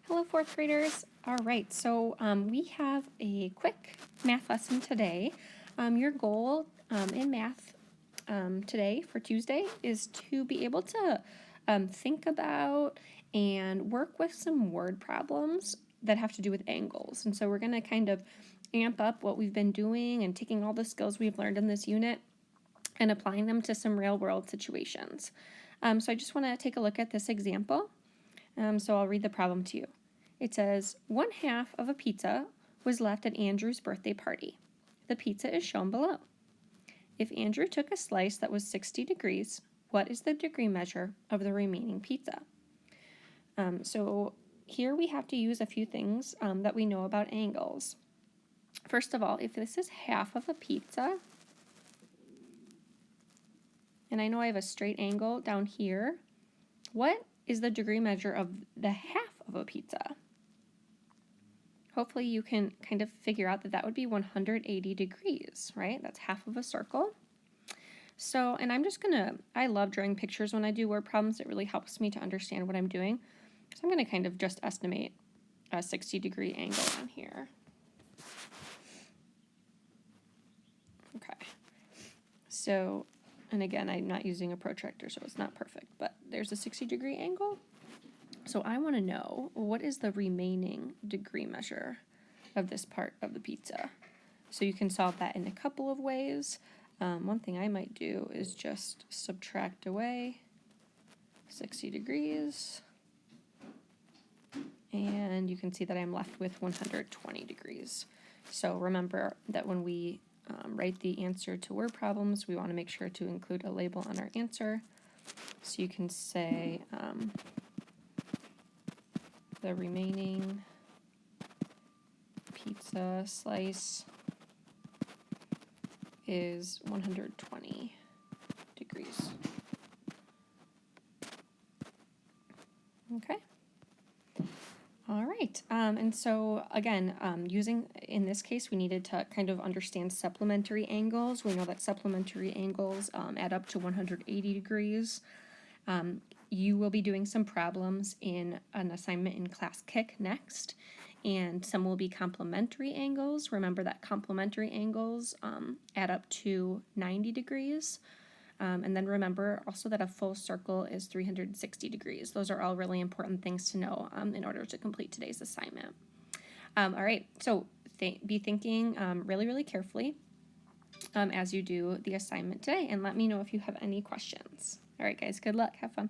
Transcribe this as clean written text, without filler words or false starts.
Hello, fourth graders. All right, so we have a quick math lesson today. Your goal in math today for Tuesday is to be able to think about and work with some word problems that have to do with angles. And so we're going to kind of amp up what we've been doing and taking all the skills we've learned in this unit and applying them to some real world situations. So I just want to take a look at this example. So I'll read the problem to you. It says, 1/2 of a pizza was left at Andrew's birthday party. The pizza is shown below. If Andrew took a slice that was 60 degrees, what is the degree measure of the remaining pizza? So here we have to use a few things that we know about angles. First of all, if this is half of a pizza, and I know I have a straight angle down here, what is the degree measure of the half of a pizza? Hopefully you can kind of figure out that that would be 180 degrees, right? That's half of a circle. So, and I'm just gonna, I love drawing pictures when I do word problems. It really helps me to understand what I'm doing. So I'm gonna kind of just estimate a 60-degree angle on here. Okay. So, and again, I'm not using a protractor, so it's not perfect, but there's a 60-degree angle. So I want to know, what is the remaining degree measure of this part of the pizza? So you can solve that in a couple of ways. One thing I might do is just subtract away 60 degrees. And you can see that I'm left with 120 degrees. So remember that when we write the answer to word problems, we want to make sure to include a label on our answer. So you can say, the remaining pizza slice is 120 degrees. Okay. All right. And so again, using, in this case, we needed to kind of understand supplementary angles. We know that supplementary angles add up to 180 degrees. You will be doing some problems in an assignment in class Kick next, and some will be complementary angles. Remember that complementary angles add up to 90 degrees. And then remember also that a full circle is 360 degrees. Those are all really important things to know in order to complete today's assignment. All right, so be thinking really, really carefully as you do the assignment today, and let me know if you have any questions. All right, guys, good luck. Have fun.